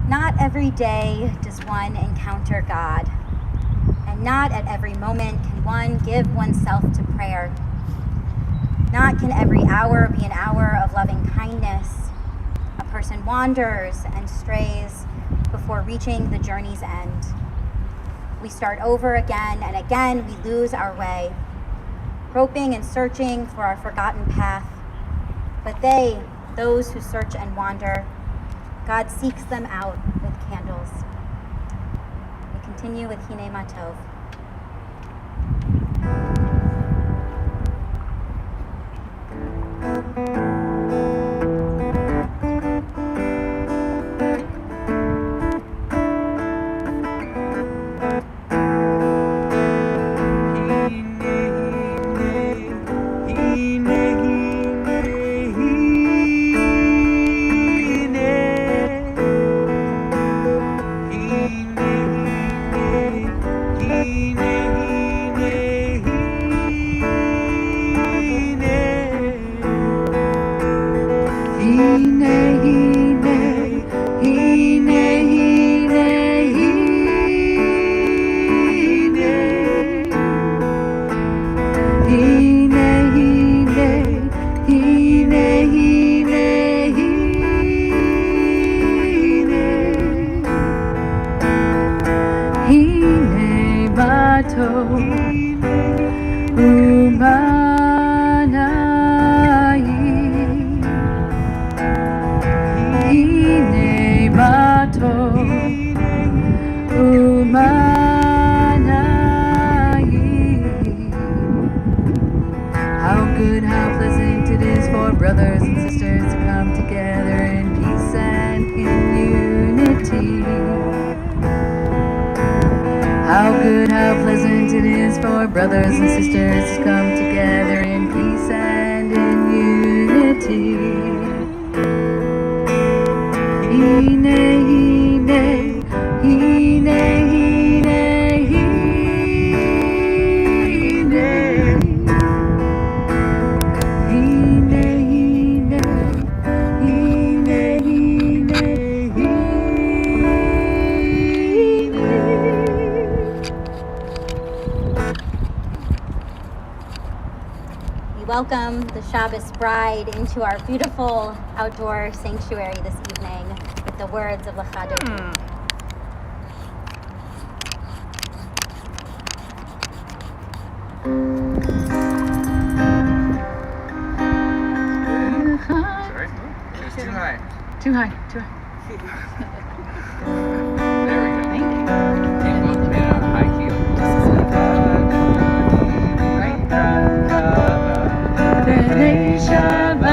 Not every day does one encounter God, and not at every moment can one give oneself to prayer. Not can every hour be an hour of loving kindness. A person wanders and strays before reaching the journey's end. We start over again, and again we lose our way, groping and searching for our forgotten path. But those who search and wander, God seeks them out with candles. We continue with Hine Matov. Brothers and sisters to come together in peace and in unity. How good, how pleasant it is for brothers and sisters to come together in peace and in unity. Hine, hine, hine, hine, hine. Welcome the Shabbos bride into our beautiful outdoor sanctuary this evening with the words of Lecha Dodi. Sorry? It's too high. Too high. There we go. Thank you. Keep up in a high key. Shabbat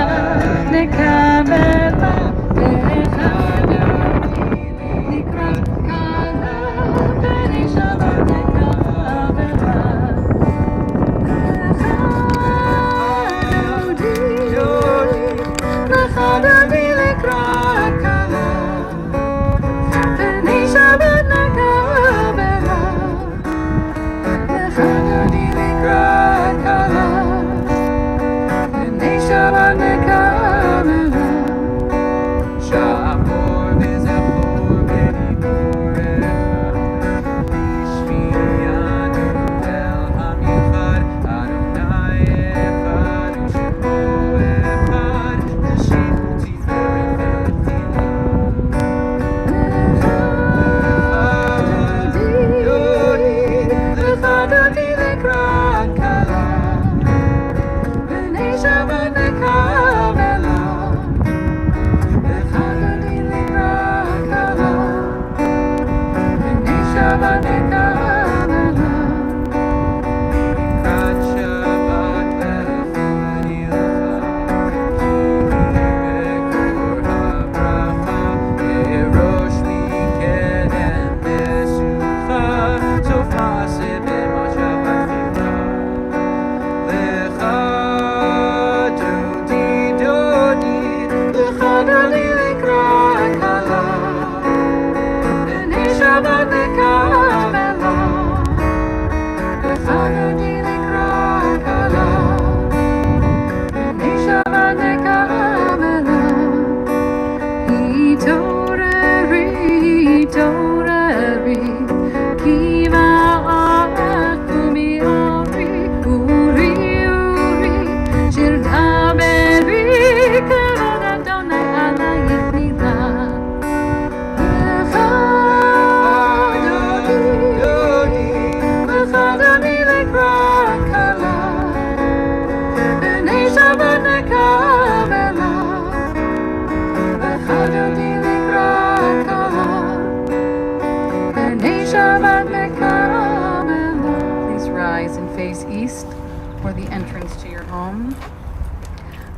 for the entrance to your home.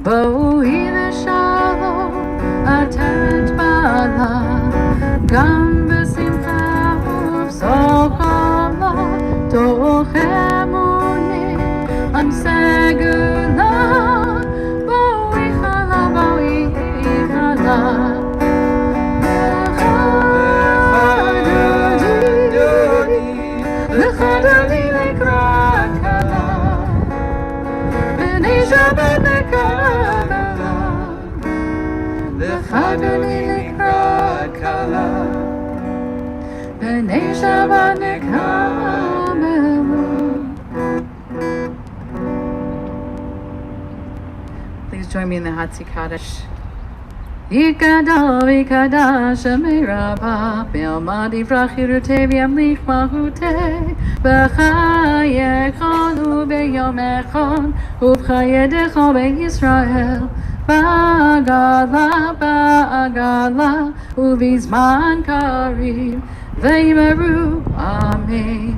Boi v'shalom atet bala, gam v'simcha uv'sochola, toch emuni am segula, boi chala. L'chadali lekrat kala, b'nei Shabbat nekala, l'chadali lekrat kala, b'nei Shabbat nekala. Please join me in the Hatzi Kaddish. Yikada v'ikada shemiraba Be'almadi v'rachirute v'yamlich malchute B'chaye echon u'beyom echon U'b'chayedecho be'Yisrael Ba'agala U'b'zman karib V'yimeru Amen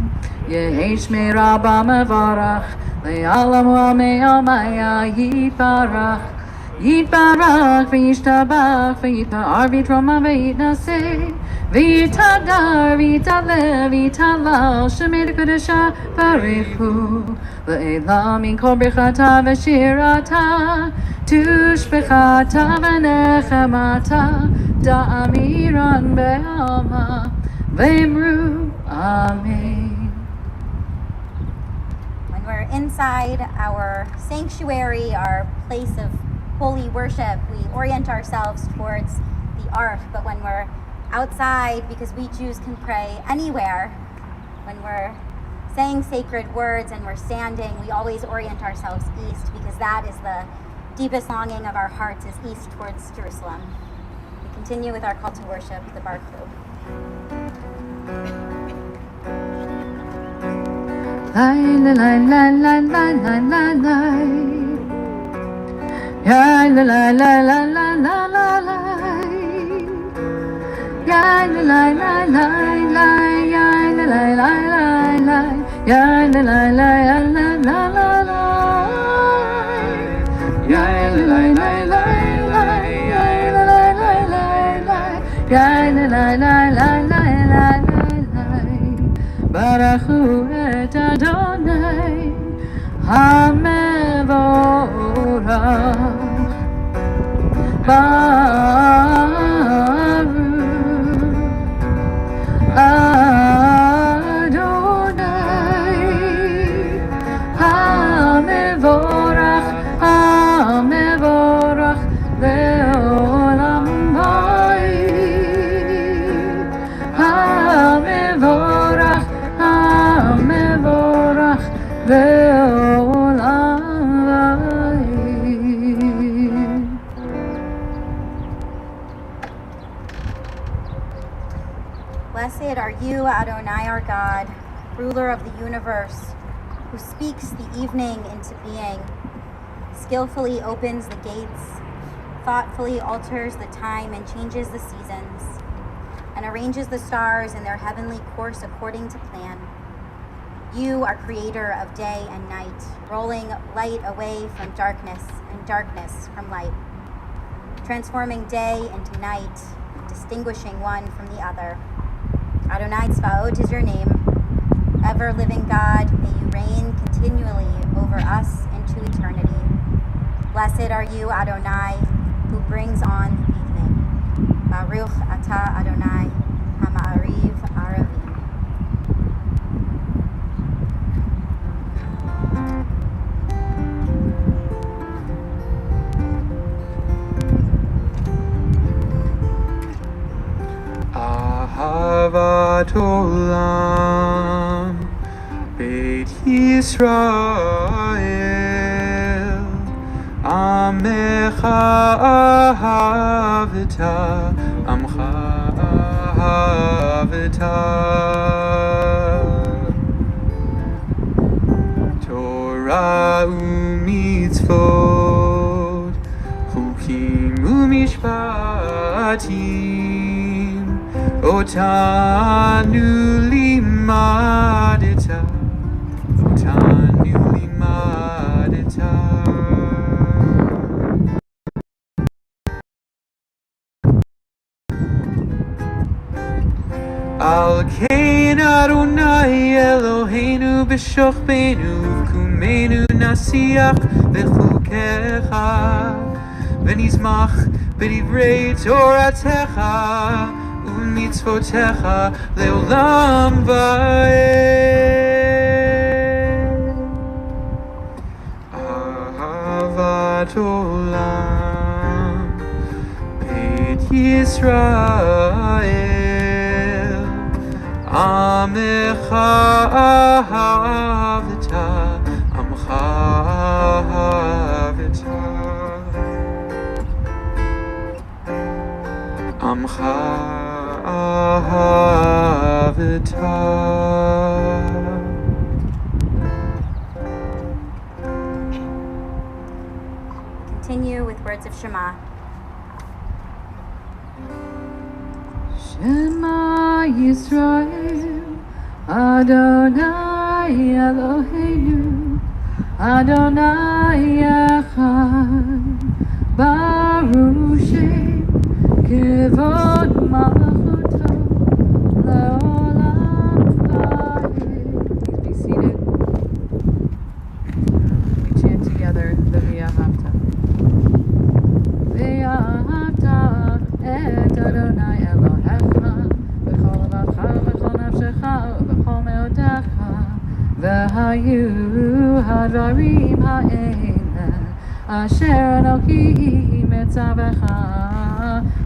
Yehi shmiraba mevarach Le'alamu ame'amaya yiparach Yitbarach v'yishtabach v'yitpa'ar v'yitroma v'yitnaseh v'yitadar v'yitaleh v'yitalal shemei l'kodesha barichu le'elam min kol birchata v'shirata tushbechata v'nechemata da'amiran be'alma v'imru Amen. When we're inside our sanctuary, our place of holy worship, we orient ourselves towards the ark. But when we're outside, because we Jews can pray anywhere, when we're saying sacred words and we're standing, we always orient ourselves east, because that is the deepest longing of our hearts, is east towards Jerusalem. We continue with our call to worship, the Bar Club. Lai la la la la la la la la. Ya la la la la la la la la. Ya la la la la la. Ya la la la la la. Ya la la la la la la la. Ya la la la la la. Ya la la la la la. Ya la la la la la la. Baruchu et Adonai HaMevorach Baruch Adonai HaMevorach HaMevorach Le'olam Vayim HaMevorach HaMevorach Le'olam Vayim. Blessed are you, Adonai our God, ruler of the universe, who speaks the evening into being, skillfully opens the gates, thoughtfully alters the time and changes the seasons, and arranges the stars in their heavenly course according to plan. You are creator of day and night, rolling light away from darkness and darkness from light, transforming day into night, distinguishing one from the other. Adonai Tzvaot is your name. Ever-living God, may you reign continually over us into eternity. Blessed are you, Adonai, who brings on the evening. Baruch atah Adonai, hama'ariv aravim. Ahavat olam, Beit Yisrael, Amecha ahavta, Amcha ahavta. Torah u'mitzvot, Chukim u'mishpatim, Otanu limadeta, Otanu limadeta. Al Kain Adonai Eloheinu b'shochbeinu v'kumenu nasiach v'chukecha v'nizmach b'divrei Toratecha u'mitzvotecha leolam va'ed. Ahavat olam Beit Yisrael Amecha ahavta, Amcha ahavta, Amcha ahavta. Continue with words of Shema. Shema Yisrael, Adonai Eloheinu, Adonai Echad, Baruch Shem, Kivod Malchuto, Leolam Va'ed. Please be seated. We chant together the V'ahavta. V'ahavta et Adonai Elohecha, v'chol levacha, v'chol nafshecha, v'chol meodecha, v'hayu hadvarim ha'ele, asher Eloki metzavecha,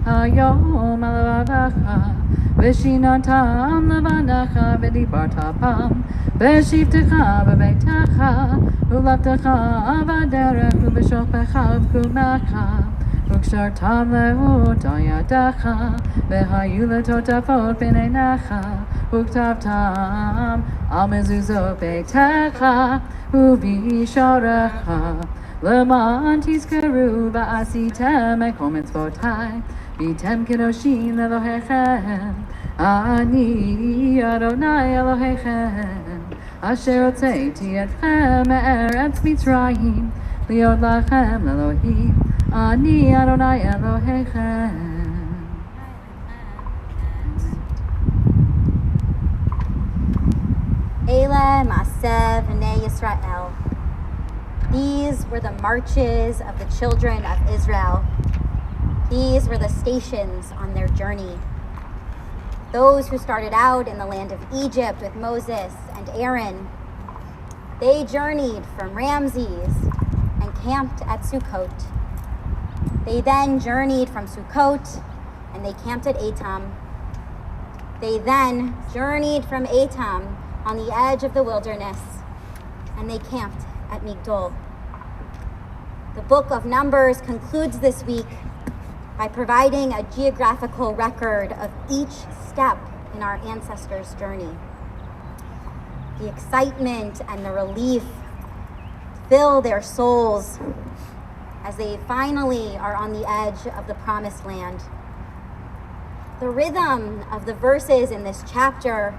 hayom al levavecha, v'shinantam levanecha, v'dibarta bam, v'shivtecha b'beitecha, u'leftecha b'derech, u'b'shofecha u'b'kumecha, Ukshartam le'ot al yadecha, v'hayu letotafot b'neinecha, uktavtam al mezuzot beitecha, u'b'yisharecha, le'man tizkeru v'asitem ekol mitzvotai, v'tem kedoshim le'lohechem, ani Adonai Elohechem, asher hotzeiti etchem me'eretz Mitzrayim, liot lachem le'Elohim, Ani Adonai Elohechem. Eile Maaseh B'nai Yisrael. These were the marches of the children of Israel. These were the stations on their journey. Those who started out in the land of Egypt with Moses and Aaron, they journeyed from Ramses and camped at Sukkot. They then journeyed from Sukkot and they camped at Etam. They then journeyed from Etam on the edge of the wilderness and they camped at Migdol. The book of Numbers concludes this week by providing a geographical record of each step in our ancestors' journey. The excitement and the relief fill their souls as they finally are on the edge of the promised land. The rhythm of the verses in this chapter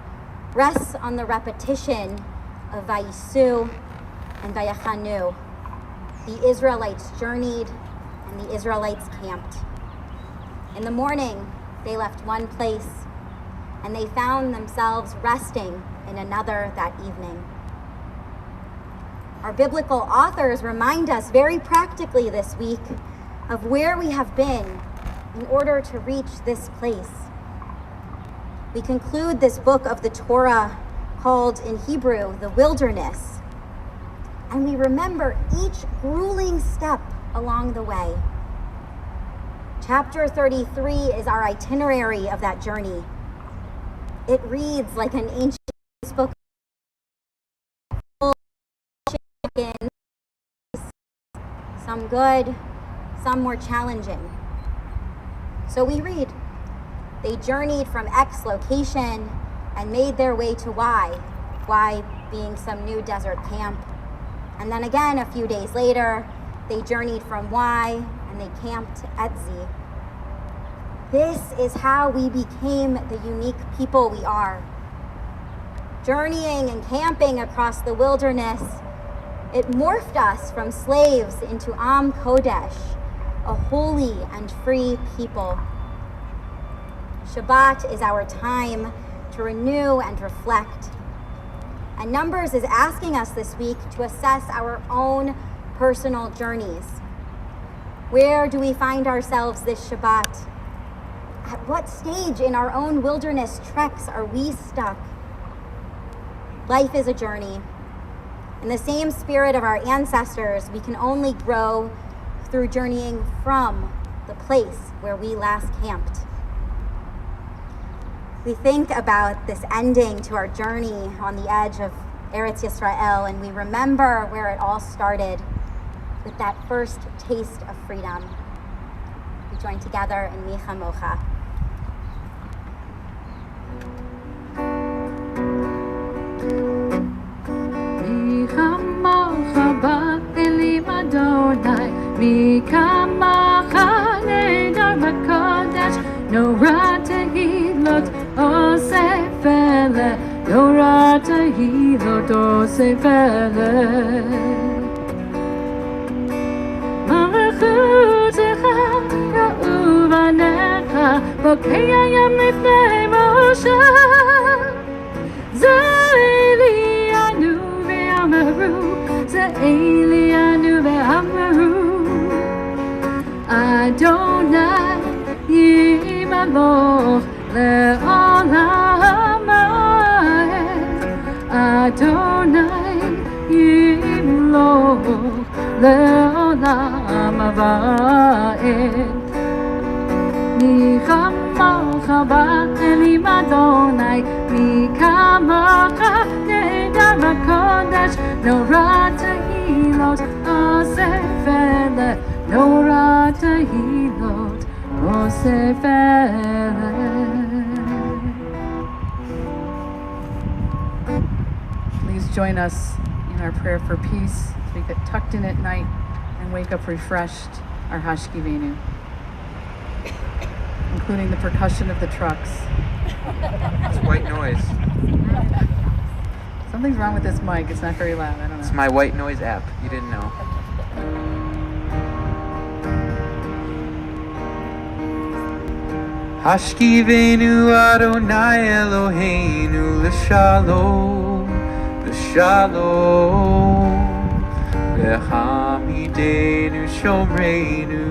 rests on the repetition of Vayisu and Vayachanu. The Israelites journeyed and the Israelites camped. In the morning, they left one place and they found themselves resting in another that evening. Our biblical authors remind us very practically this week of where we have been in order to reach this place. We conclude this book of the Torah, called in Hebrew the wilderness, and we remember each grueling step along the way. Chapter 33 is our itinerary of that journey. It reads like an ancient book, some good, some more challenging. So we read, they journeyed from X location and made their way to Y being some new desert camp. And then again, a few days later, they journeyed from Y and they camped at Z. This is how we became the unique people we are. Journeying and camping across the wilderness, it morphed us from slaves into Am Kodesh, a holy and free people. Shabbat is our time to renew and reflect. And Numbers is asking us this week to assess our own personal journeys. Where do we find ourselves this Shabbat? At what stage in our own wilderness treks are we stuck? Life is a journey. In the same spirit of our ancestors, we can only grow through journeying from the place where we last camped. We think about this ending to our journey on the edge of Eretz Yisrael, and we remember where it all started with that first taste of freedom. We join together in Micha Mocha. Elim Adonai, mi kamacha neder b'kodesh, nora tehilot osef ele, nora tehilot osef ele. Malachutecha ya'uvanecha, bokei hayam lifnei Moshe, ze'elianu ve'amaru, Elianu ve'amaru, Adonai yimaloch le'olam ha'ed, Adonai yimloch le'olam ha'ed. Michamacha ba'elim Adonai, mikamacha neder b'kodesh, nora tehilot osef ele, nora tehilot osef ele. Please join us in our prayer for peace as we get tucked in at night and wake up refreshed, our Hashkivenu, including the percussion of the trucks. It's white noise. Something's wrong with this mic. It's not very loud. I don't know. It's my white noise app. You didn't know. Hashkivenu Adonai Eloheinu l'shalom, l'shalom, v'hamidenu shomreinu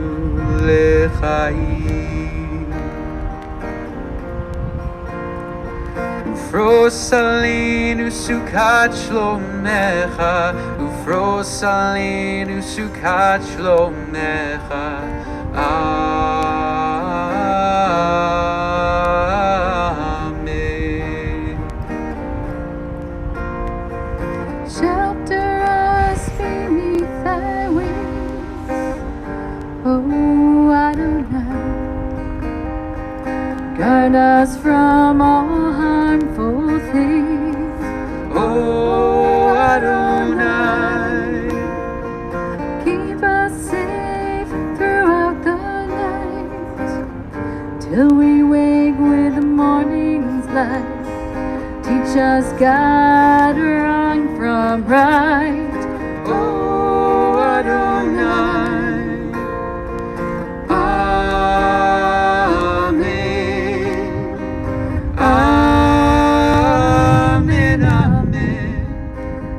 l'chaim. Ufros aleinu sukat shlomecha, ufros aleinu sukat shlomecha. Amen. Shelter us beneath thy wings, oh Adonai. Guard us from all harmful things, Oh Adonai, keep us safe throughout the night, till we wake with the morning's light. Teach us, God, wrong from right. oh Adonai. Amen. Amen, amen.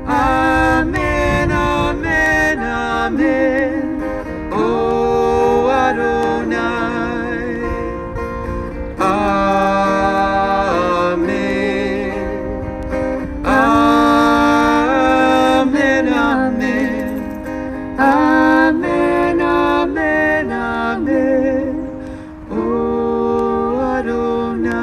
Amen, amen, amen. Oh Adonai. Amen. Amen, amen. Amen, amen, amen. Oh Adonai.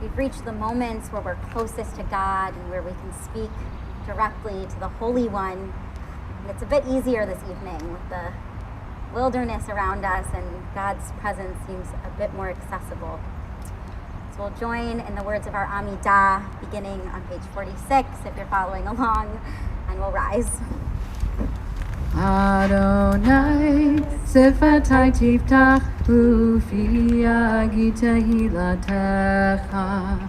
We've reached the moments where we're closest to God and where we can speak directly to the Holy One. And it's a bit easier this evening with the wilderness around us, and God's presence seems a bit more accessible. So we'll join in the words of our Amidah, beginning on page 46, if you're following along, and we'll rise. Adonai, Sefatai Tiftach, Ufi Agita Hilatecha.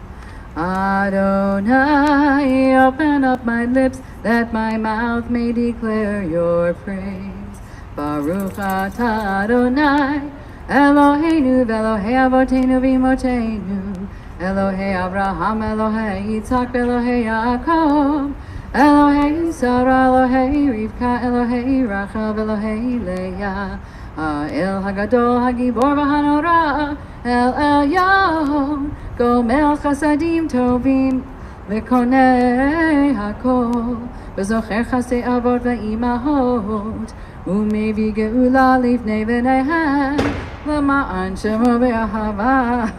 Adonai, open up my lips that my mouth may declare your praise. Baruch atah Adonai, Eloheinu v'Elohei Avotenu v'Imotenu, Elohei Avraham, Elohei Yitzhak, Elohei Yaakov, Elohei Sarah, Elohei Rivka, Elohei Rachel, Elohei Leah, El Hagadol, Hagibor v'Hanora, El Elyon, Gomel Chasadim Tovim, V'Konei Hakol, V'Zocher Chasei Avot v'Imahot, Umevi Geula Lifnei V'Nehem, L'Ma'an Shemo V'Ahava,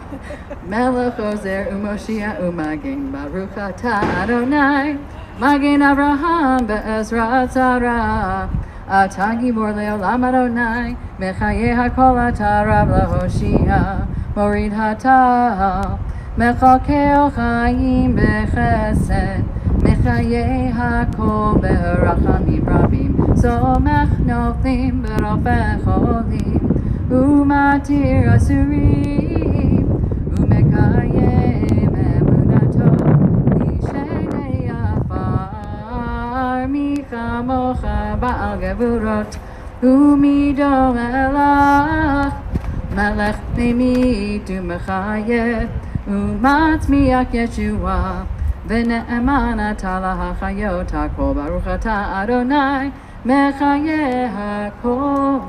Melech Ozer U'Moshiach U'Magen, Baruch atah Adonai, Magen Avraham Be'ezra Tzara, Atah Gibor Le'olam Adonai, Mechayeh HaKol Atah Rav LaHoshia, Morid Hatah, Mechalkeo Chaim Bechesed, Mechayeh HaKol Be'rachamim Rabim, Somech Nothim B'Rofeh Cholim, Umatir Asurim, Umekayem Emunato, Lishenei Afar, Michamocha Ba'al Gevurot, Umido Melach, Melech Pnimit Umechayeh, Umatmiach Yeshua, V'ne'eman atah lahachayot hakol, Baruch atah Adonai, Mechayeh hakol.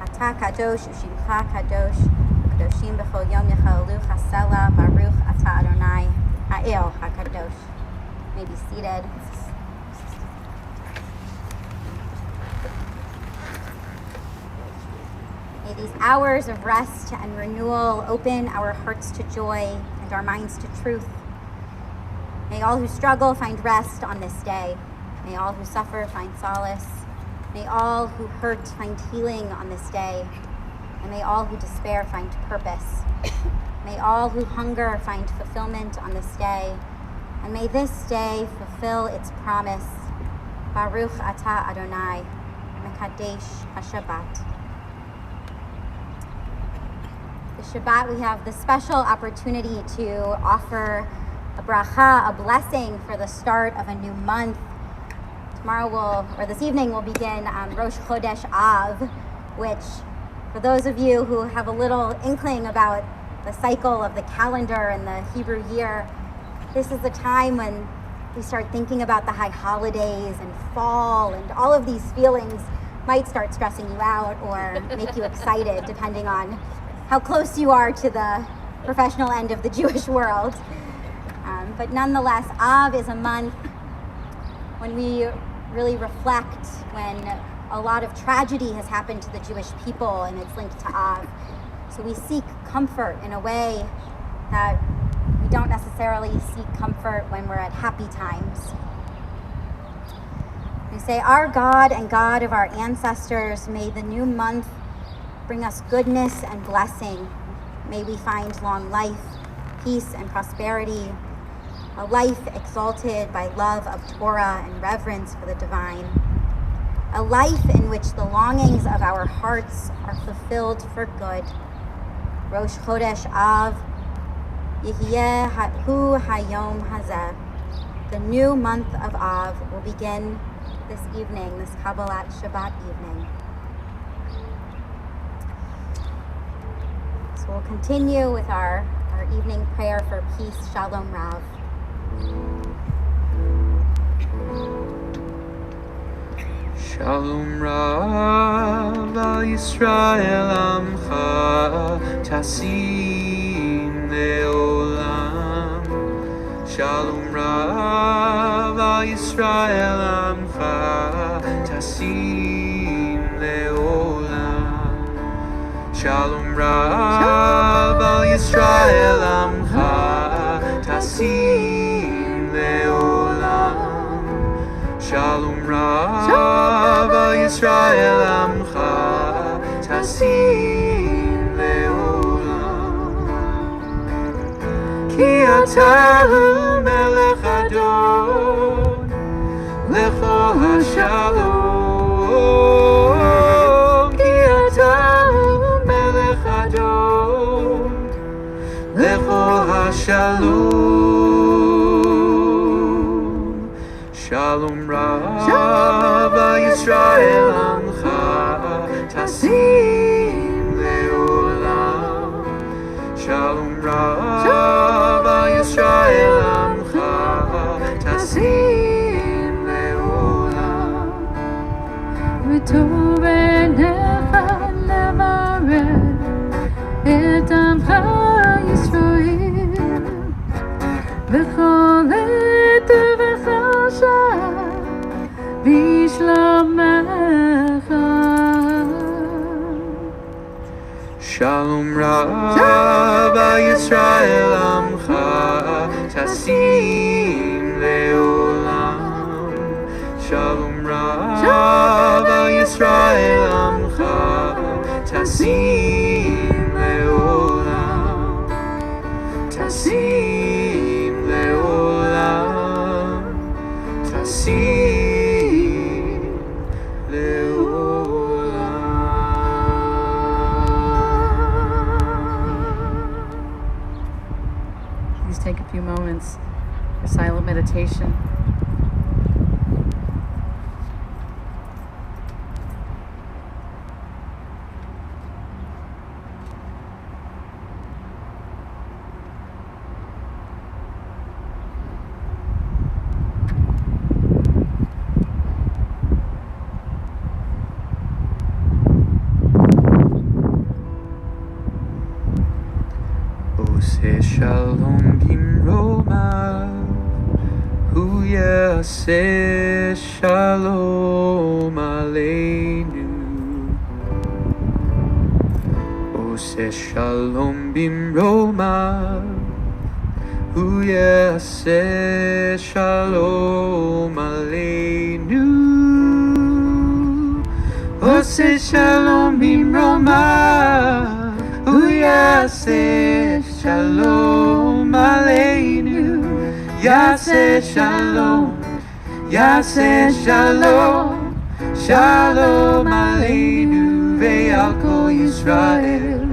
Atah kadosh u'shimcha kadosh, kadoshim b'chol yom yechalalu chasela, Baruch atah Adonai, ha'el hakadosh. You may be seated. May these hours of rest and renewal open our hearts to joy and our minds to truth. May all who struggle find rest on this day. May all who suffer find solace. May all who hurt find healing on this day. And may all who despair find purpose. May all who hunger find fulfillment on this day. And may this day fulfill its promise. Baruch atah Adonai, Mekadesh HaShabbat. The Shabbat, we have the special opportunity to offer a bracha, a blessing for the start of a new month. This evening we'll begin Rosh Chodesh Av, which for those of you who have a little inkling about the cycle of the calendar and the Hebrew year, this is the time when we start thinking about the high holidays and fall, and all of these feelings might start stressing you out or make you excited, depending on how close you are to the professional end of the Jewish world. But nonetheless, Av is a month when we really reflect, when a lot of tragedy has happened to the Jewish people, and it's linked to Av. So we seek comfort in a way that we don't necessarily seek comfort when we're at happy times. We say, our God and God of our ancestors, may the new month bring us goodness and blessing. May we find long life, peace and prosperity, a life exalted by love of Torah and reverence for the divine, a life in which the longings of our hearts are fulfilled for good. Rosh Chodesh Av, Yehieh Hu Hayom Hazeh. The new month of Av will begin this evening, this Kabbalat Shabbat evening. So we'll continue with our evening prayer for peace. Shalom Rav. Shalom Rav al Yisrael Amcha Tasim Leolam. Shalom Rav al Yisrael Amcha Tasim Leolam. Shalom Rav al Yisrael Amcha Tasim Leolam. Shalom Rav al Yisrael Amcha Tasim Leolam. Ki atah Melech Adon Lecho HaShalom. Ki atah Melech Adon Lecho shalom. Shalom Rav Yisrael Amcha Tasim Leolam. Shalom Rav Yisrael Amcha Tasim Leolam. וטוב עיניך לברך את עמך ישראל בכל עת ובכל שעה בשלומך. Shalom Rav Yisrael Amcha Tasim Leolam. Shalom Rav Yisrael Amcha Tasim Leolam. Tasim Leolam. Tasim Leolam. Please take a few moments for silent meditation. Ose shalom bimromav, hu yaseh shalom aleinu. Ose shalom bimromav, hu yaseh shalom aleinu. Ose shalom bimromav, hu yaseh shalom aleinu. Yaseh shalom, yaseh shalom, shalom aleinu ve'al kol Yisrael.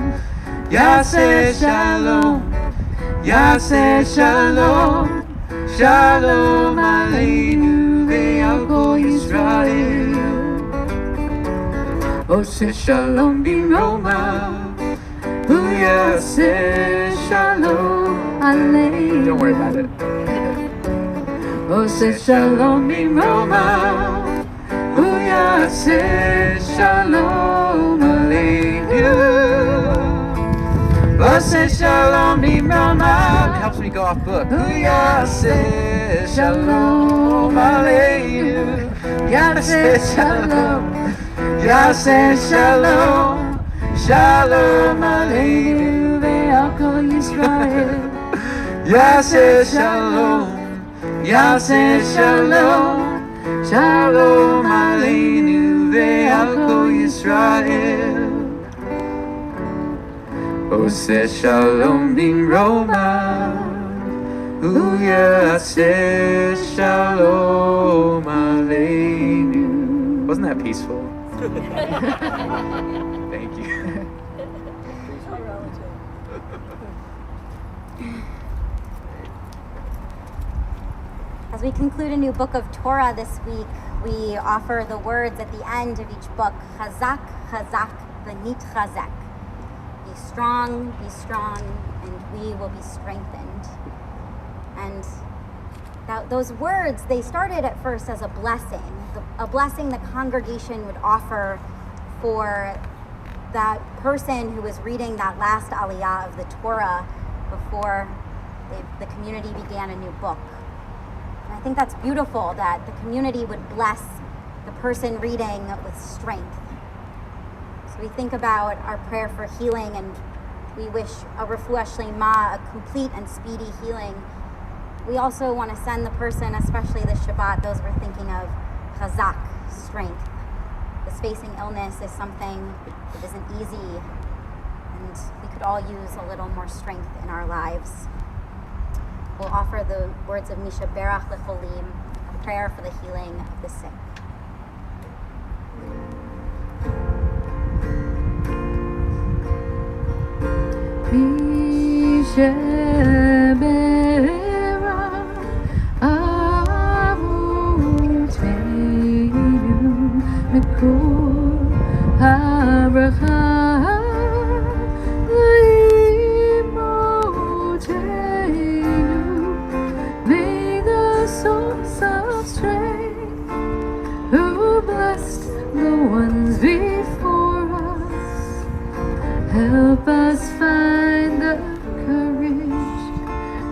Yaseh shalom, yaseh shalom, shalom aleinu ve'al kol Yisrael. Ose shalom bimromav, hu yaseh shalom aleinu. Don't worry about it. Ose shalom bimromav, hu yaseh shalom aleinu. Ose shalom bimromav. It helps me go off book. Hu yaseh shalom aleinu. Yaseh shalom, yaseh shalom, shalom aleinu ve'al kol Yisrael. Yaseh shalom, yaseh shalom, shalom aleinu ve'al kol Yisrael. Ose shalom bimromav, hu yaseh shalom aleinu. Wasn't that peaceful? Thank you. As we conclude a new book of Torah this week, we offer the words at the end of each book, Chazak, Chazak, v'nitchazek. Be strong, and we will be strengthened. And those words, they started at first as a blessing the congregation would offer for that person who was reading that last aliyah of the Torah before the community began a new book. And I think that's beautiful that the community would bless the person reading with strength. So we think about our prayer for healing, and we wish a refuah shlema, a complete and speedy healing. We also want to send the person, especially this Shabbat, those we're thinking of, chazak, strength. This facing illness is something that isn't easy, and we could all use a little more strength in our lives. We'll offer the words of Misha Berach Lecholim, a prayer for the healing of the sick. Misha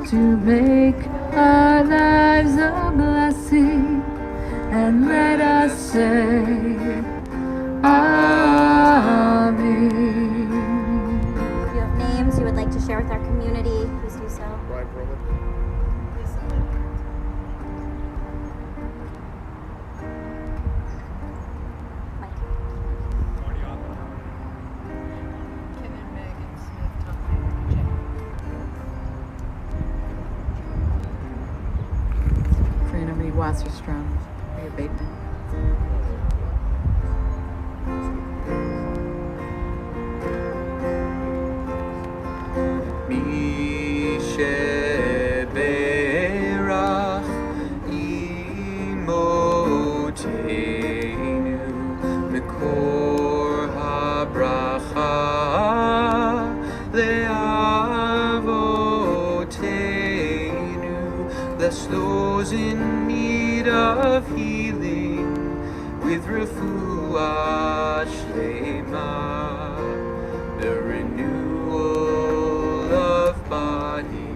to make our lives a blessing, and let us say, Amen. If you have names you would like to share with our community, please do so. Brian Perlman. Mike. Ken and Megan Smith, Tom Jack. Karina Reed Wasserstrom, Maria Bateman. Mi sheberach imotenu mekor habracha leavotenu. Bless those in need of healing with refuah shlema, the renewal of body,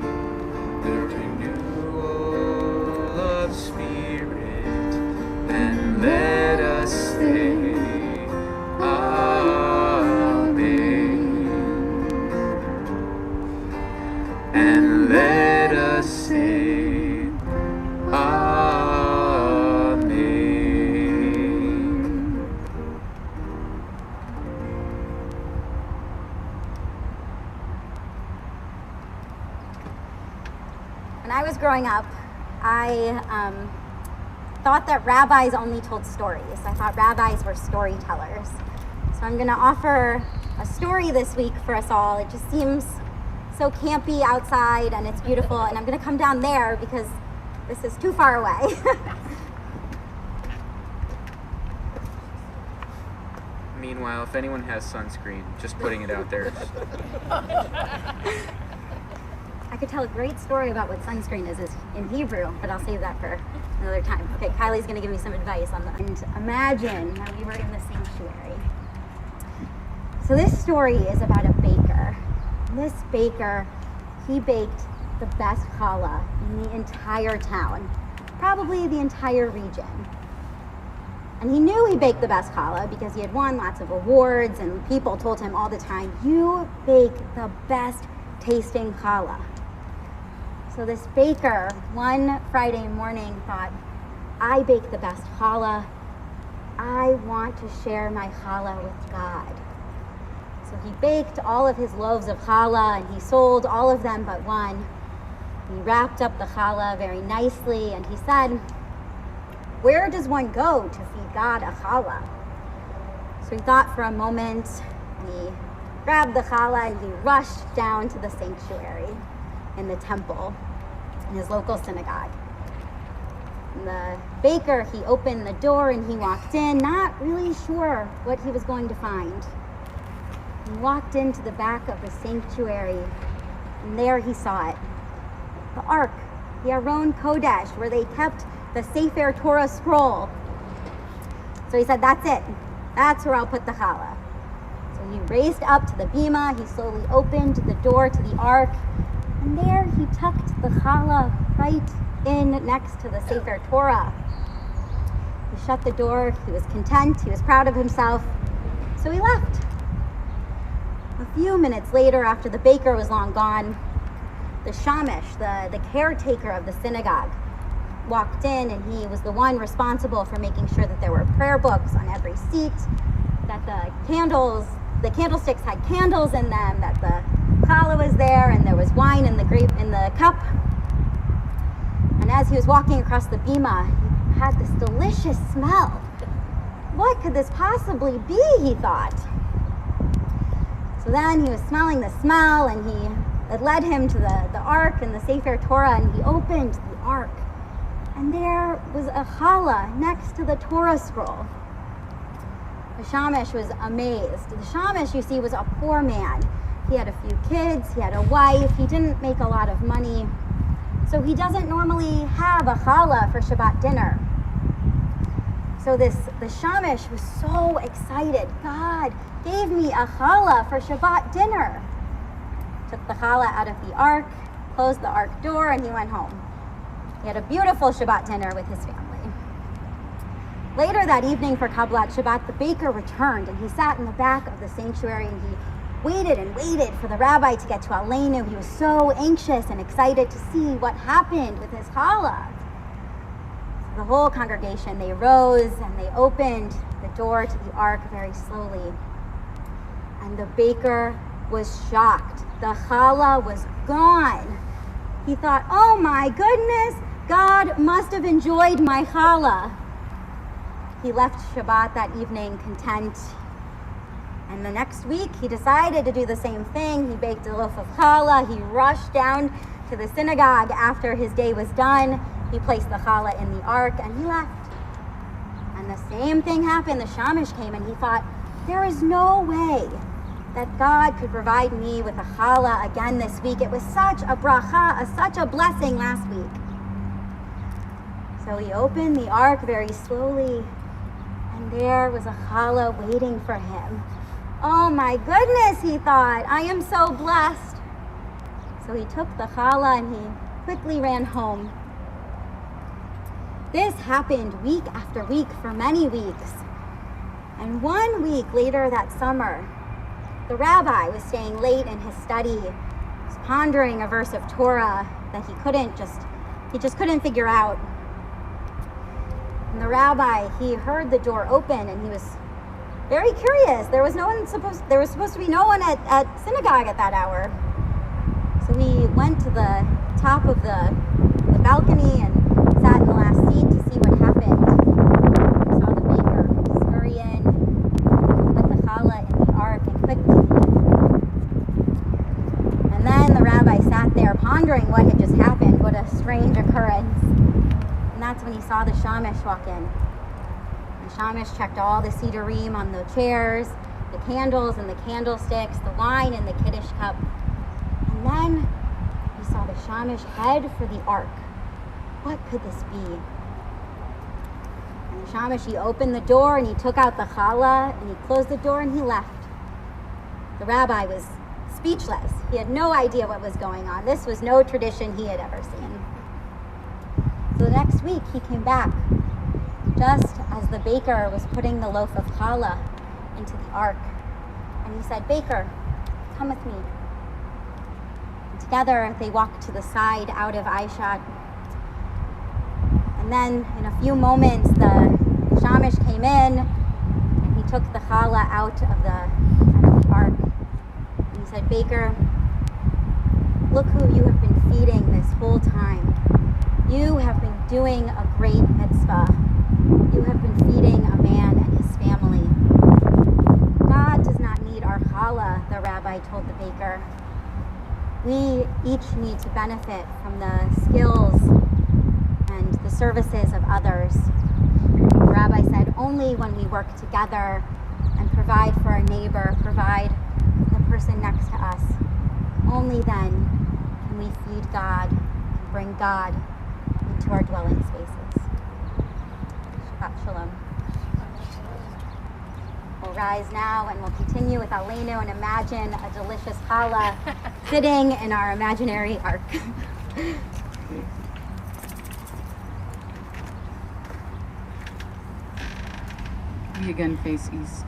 the renewal of spirit, and let us say, Amen. And let us say, Amen. When I was growing up, I thought that rabbis only told stories. I thought rabbis were storytellers. So I'm going to offer a story this week for us all. It just seems so campy outside and it's beautiful, and I'm going to come down there because this is too far away. Meanwhile, if anyone has sunscreen, just putting it out there. I could tell a great story about what sunscreen is in Hebrew, but I'll save that for another time. Okay, Kylie's going to give me some advice on that. And imagine that we were in the sanctuary. So this story is about a baker. This baker, he baked the best challah in the entire town, probably the entire region. And he knew he baked the best challah because he had won lots of awards, and people told him all the time, you bake the best tasting challah. So this baker, one Friday morning, thought, I bake the best challah. I want to share my challah with God. So he baked all of his loaves of challah, and he sold all of them but one. He wrapped up the challah very nicely, and he said, where does one go to feed God a challah? So he thought for a moment, and he grabbed the challah, and he rushed down to the sanctuary in the temple, in his local synagogue. And the baker, he opened the door and he walked in, not really sure what he was going to find. He walked into the back of the sanctuary, and there he saw it. The Ark, the Aron Kodesh, where they kept the Sefer Torah scroll. So he said, that's it. That's where I'll put the challah. So he raced up to the bima, he slowly opened the door to the Ark, and there he tucked the challah right in next to the Sefer Torah. He shut the door, he was content, he was proud of himself, so he left. A few minutes later, after the baker was long gone, the shamish, the caretaker of the synagogue, walked in, and he was the one responsible for making sure that there were prayer books on every seat, that the candlesticks had candles in them, that the challah was there, and there was wine in the cup. And as he was walking across the bima, he had this delicious smell. What could this possibly be, he thought. So then he was smelling the smell, and it led him to the Ark and the Sefer Torah, and he opened the Ark. And there was a challah next to the Torah scroll. The shamish was amazed. The shamish, you see, was a poor man. He had a few kids, he had a wife, he didn't make a lot of money. So he doesn't normally have a challah for Shabbat dinner. So the shamish was so excited. God gave me a challah for Shabbat dinner. Took the challah out of the Ark, closed the ark door, and he went home. He had a beautiful Shabbat dinner with his family. Later that evening for Kabbalat Shabbat, the baker returned, and he sat in the back of the sanctuary, and he waited and waited for the rabbi to get to Aleinu. He was so anxious and excited to see what happened with his challah. So the whole congregation, they rose and they opened the door to the ark very slowly. And the baker was shocked. The challah was gone. He thought, oh my goodness, God must have enjoyed my challah. He left Shabbat that evening content. And the next week, he decided to do the same thing. He baked a loaf of challah. He rushed down to the synagogue after his day was done. He placed the challah in the ark, and he left. And the same thing happened. The shamish came, and he thought, there is no way that God could provide me with a challah again this week. It was such a bracha, such a blessing last week. So he opened the ark very slowly, and there was a challah waiting for him. Oh my goodness, he thought, I am so blessed. So he took the challah and he quickly ran home. This happened week after week for many weeks. And 1 week later that summer, the rabbi was staying late in his study. He was pondering a verse of Torah that he just couldn't figure out. And the rabbi, he heard the door open, and he was very curious. There was supposed to be no one at synagogue at that hour. So he went to the top of the balcony and sat in the last seat to see what happened. He saw the baker just hurry in, put the challah in the ark, and quickly leave. And then the rabbi sat there pondering what had just happened. What a strange occurrence. And that's when he saw the shamish walk in. The shamish checked all the sidurim on the chairs, the candles and the candlesticks, the wine and the kiddush cup. And then he saw the shamish head for the ark. What could this be? And the shamish, he opened the door and he took out the challah and he closed the door and he left. The rabbi was speechless. He had no idea what was going on. This was no tradition he had ever seen. So the next week he came back, just as the baker was putting the loaf of challah into the ark. And he said, Baker, come with me. And together they walked to the side out of Aishat. And then in a few moments, the shamish came in and he took the challah out of the ark. And he said, Baker, look who you have been feeding this whole time. You have been doing a great mitzvah. You have been feeding a man and his family. God does not need our challah, the rabbi told the baker. We each need to benefit from the skills and the services of others. The rabbi said, only when we work together and provide for our neighbor, provide for the person next to us, only then can we feed God and bring God into our dwelling spaces. Shabbat Shalom. We'll rise now and we'll continue with Aleinu and imagine a delicious challah sitting in our imaginary ark. We again face east.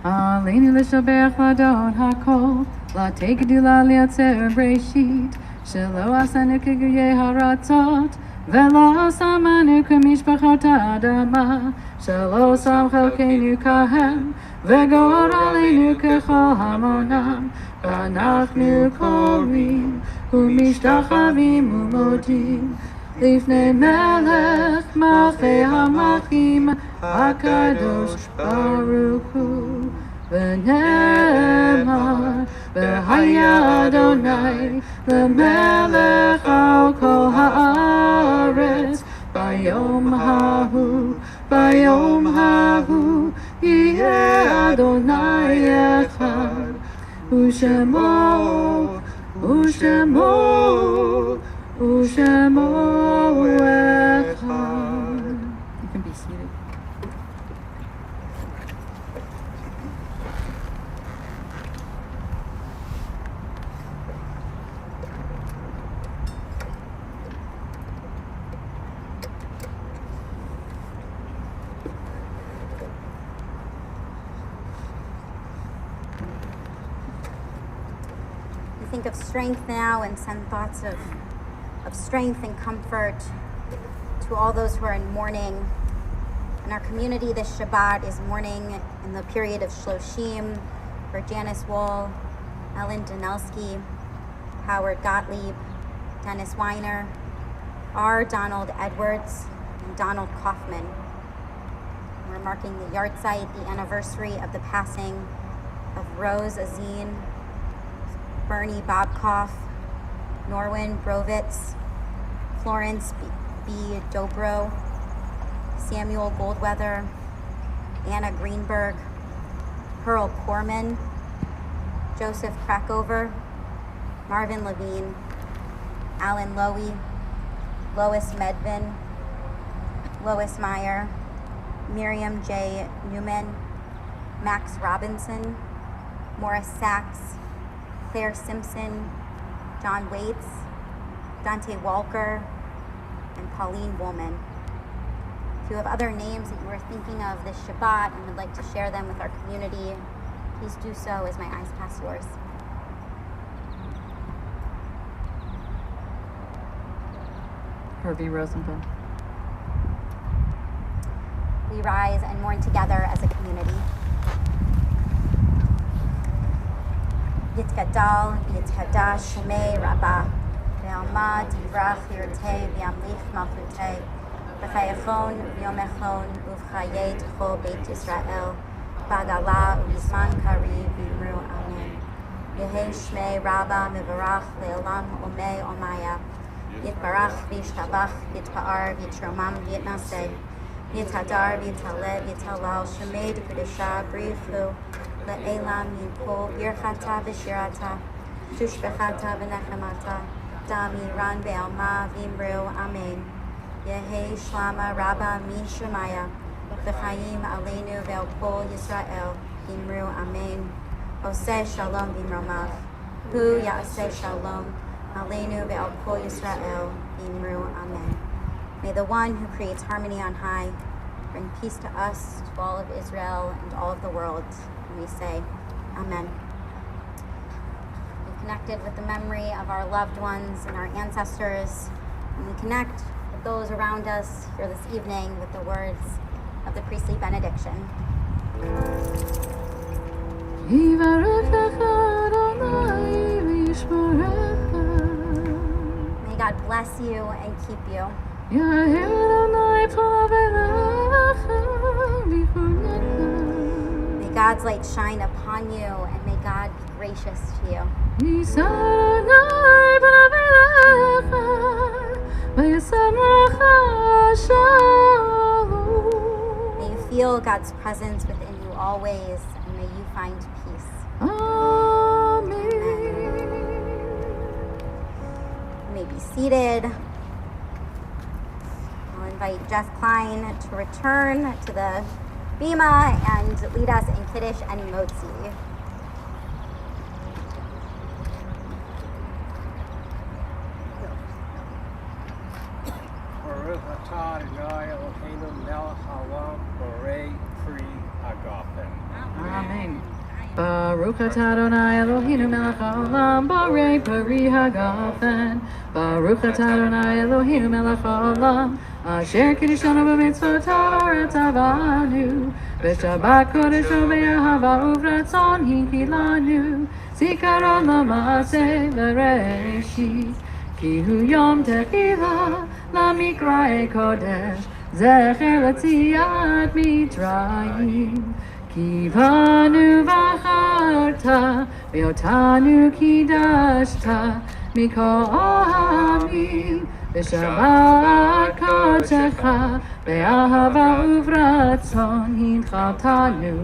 Aleinu l'shabech ladon hakol, l'tegdu la'liatzer breshit, shelo asanu k'guyei haratzot, velo samanu k'mishpachot ha'adama, shelo sam chelkeinu kahem, v'gor aleinu k'chol hamonam, v'anachnu korim, u'mishtachavim u'modim, לפני מלך מלכי המלכים הקדוש ברוך הוא ונאמר והיה אדוני למלך על כל הארץ ביום ההוא יהיה אדוני אחד ושמו echad. You can be seated. of strength now and send thoughts of strength and comfort to all those who are in mourning. In our community, this Shabbat is mourning in the period of Shloshim for Janice Wall, Ellen Danelsky, Howard Gottlieb, Dennis Weiner, R. Donald Edwards, and Donald Kaufman. We're marking the yahrzeit, the anniversary of the passing of Rose Azine, Bernie Bobkoff, Norwin Brovitz, Florence B. Dobro, Samuel Goldweather, Anna Greenberg, Pearl Corman, Joseph Crackover, Marvin Levine, Alan Lowy, Lois Medvin, Lois Meyer, Miriam J. Newman, Max Robinson, Morris Sachs, Claire Simpson, John Waits, Dante Walker, and Pauline Woolman. If you have other names that you were thinking of this Shabbat and would like to share them with our community, please do so as my eyes pass yours. Herbie Rosenthal. We rise and mourn together as a community. Yitgadal, Yitchadash, Shemei Rabbah, Ve'alma, Divrach, Yirtei, V'yamlich, Malchutei, V'chayachon, V'yomechon, Uv'chayei, T'chol, Beit Yisrael, B'agala, U'yizman Kari, V'yimru, Amen. Yehei Shmei Rabbah, Mivarach, Le'olam, Omei, Omaya, Yitbarach, V'yishtabach, Yitpa'ar, V'yitromam, V'yitnaseh, Yitadar, Yitaleh, Yitalal, Shemei D'Kudesha, Brifu, Le'elam, Yinpol, Birchata, B'shirata, Tushbechata, V'nechemata, Dami, Ran, Be'alma, V'imru, Amen. Yehei Shlama, Rabba, Mi Shemaya, V'chaim, Aleinu, Ve'alpol, Yisrael, V'imru, Amen. Oseh Shalom, V'imromav, Hu Ya'aseh Shalom, Aleinu, Ve'alpol, Yisrael, V'imru, Amen. May the one who creates harmony on high bring peace to us, to all of Israel, and all of the world. And we say, Amen. We connected with the memory of our loved ones and our ancestors, and we connect with those around us here this evening with the words of the priestly benediction. May God bless you and keep you. May God's light shine upon you, and may God be gracious to you. May you feel God's presence within you always, and may you find peace. Amen. You may be seated. I'll invite Jeff Klein to return to the Bima and lead us in Kiddush and Motzi. Baruch atah Adonai Eloheinu melech haolam borei pri hagafen. Amen. Baruch atah Adonai Eloheinu melech haolam borei pri hagafen. Baruch atah Adonai Eloheinu melech haolam asher kiddushanu b'mitzvotav aretzavanu v'shabbat kodesho be'ahava uvratzon hinkilanu zikaron l'maaseh v'reshit ki hu yom techila lamikrae kodesh zecher l'tziat mitzrayim ki banu v'acharta ve'otanu kiddashta mikol ha'amim B'shabbat kodecha be'ahava uvratzon hinchaltanu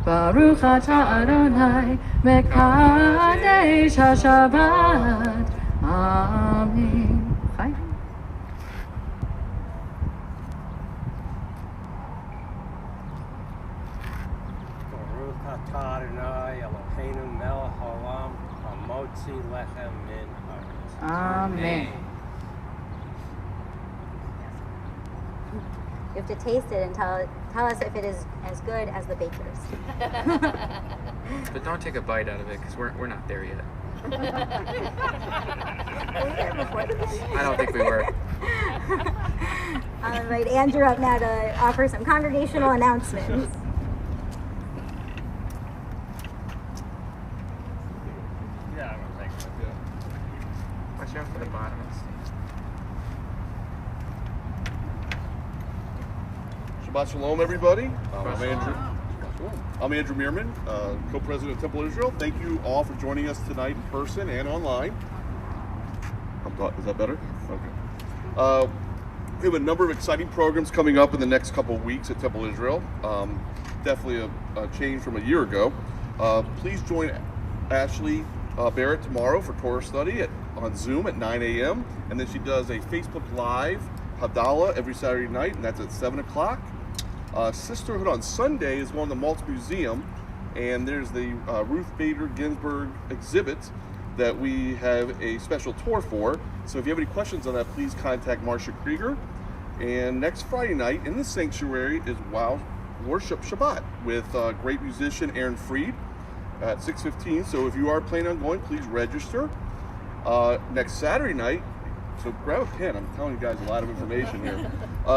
Baruch atah Adonai mekadesh haShabbat. Amen. Hi. Baruch atah Adonai Eloheinu melech haolam hamotzi lechem min haaretz. Amen. You have to taste it and tell us if it is as good as the baker's. But don't take a bite out of it because we're not there yet. I don't think we were. All right, Andrew up now to offer some congregational announcements. Yeah, I don't think so. Watch out for the bottom of the stage. Shabbat Shalom, everybody. Shabbat I'm Andrew Meerman, co-president of Temple Israel. Thank you all for joining us tonight in person and online. Is that better? Okay. We have a number of exciting programs coming up in the next couple of weeks at Temple Israel. Definitely a change from a year ago. Please join Ashley Barrett tomorrow for Torah study on Zoom at 9 a.m. And then she does a Facebook Live Havdalah every Saturday night, and that's at 7 o'clock. Sisterhood on Sunday is one of the Maltz Museum, and there's the Ruth Bader Ginsburg exhibit that we have a special tour for. So if you have any questions on that, please contact Marcia Krieger. And next Friday night in the sanctuary is Wow Worship Shabbat with great musician Aaron Freed at 6:15. So if you are planning on going, please register. Next Saturday night, so grab a pen, I'm telling you guys a lot of information here.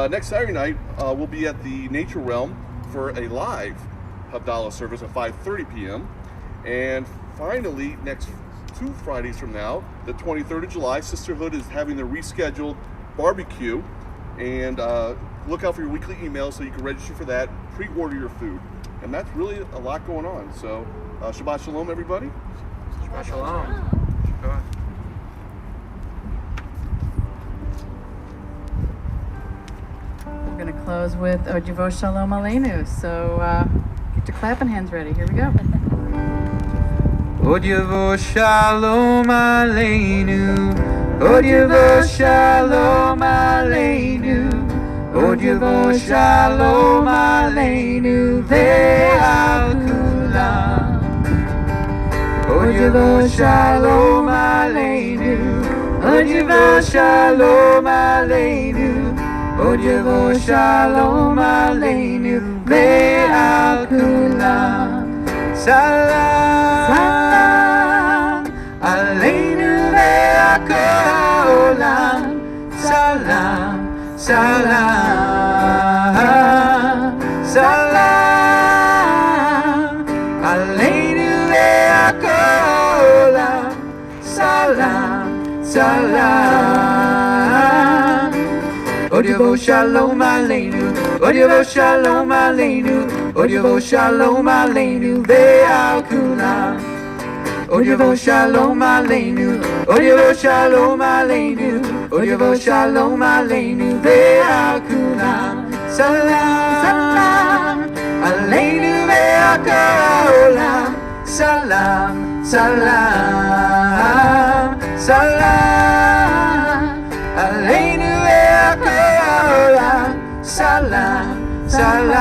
Next Saturday night, we'll be at the Nature Realm for a live Havdalah service at 5:30 p.m. And finally, next 2 Fridays from now, the 23rd of July, Sisterhood is having their rescheduled barbecue. And look out for your weekly emails so you can register for that, pre-order your food. And that's really a lot going on. So Shabbat Shalom, everybody. Shabbat Shalom. Shabbat. We're going to close with Ojivo Shalom Aleinu. So get your clapping hands ready. Here we go. Od Yavo Shalom Aleinu, Od Yavo Shalom Aleinu, Od Yavo Shalom Aleinu, Ve'al Kulam. Od Yavo Shalom Aleinu, Od Yavo Shalom Aleinu, Od Yavo Shalom Aleinu, Ve'al Kulam. Salam, salam, aleinu ve'akol olam. Salam, salam, salam, aleinu ve'akol olam. Salam, salam. Od Yavo Shalom Aleinu, Od Yavo Shalom Aleinu, Od Yavo Shalom Aleinu, Ve'al Kulam. Od Yavo Shalom Aleinu, Od Yavo Shalom Aleinu, Od Yavo Shalom Aleinu, Ve'al Kulam. Salam, salam, Aleinu ve'akol olam. Salam, salam, salam, Aleinu ve'akol olam. Salam, salam.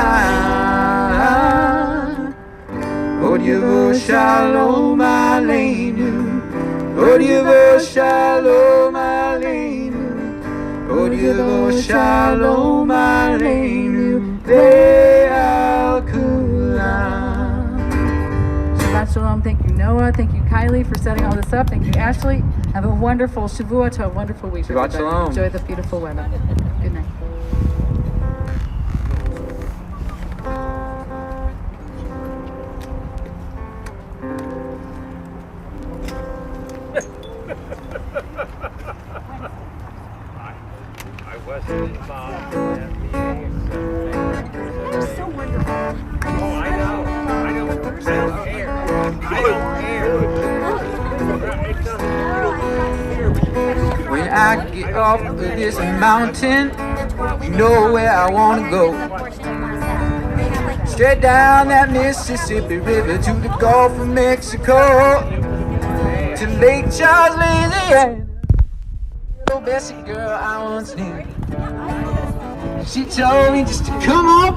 Od Yavo Shalom Aleinu, Od Yavo Shalom Aleinu, Od Yavo Shalom Aleinu, Ve'al Kulam. Shabbat Shalom. Thank you, Noah. Thank you, Kylie, for setting all this up. Thank you, Ashley. Have a wonderful Shavua to a wonderful week. Shabbat everybody. Shalom. Enjoy the beautiful weather. Good night. I wasn't involved in that meeting. They're so wonderful. Oh, I know. I don't care. I don't care. It's not When I get off of this mountain, you know where I wanna go. Straight down that Mississippi River to the Gulf of Mexico, to Lake Charles, Louisiana. Little Bessie girl I once knew, she told me just to come on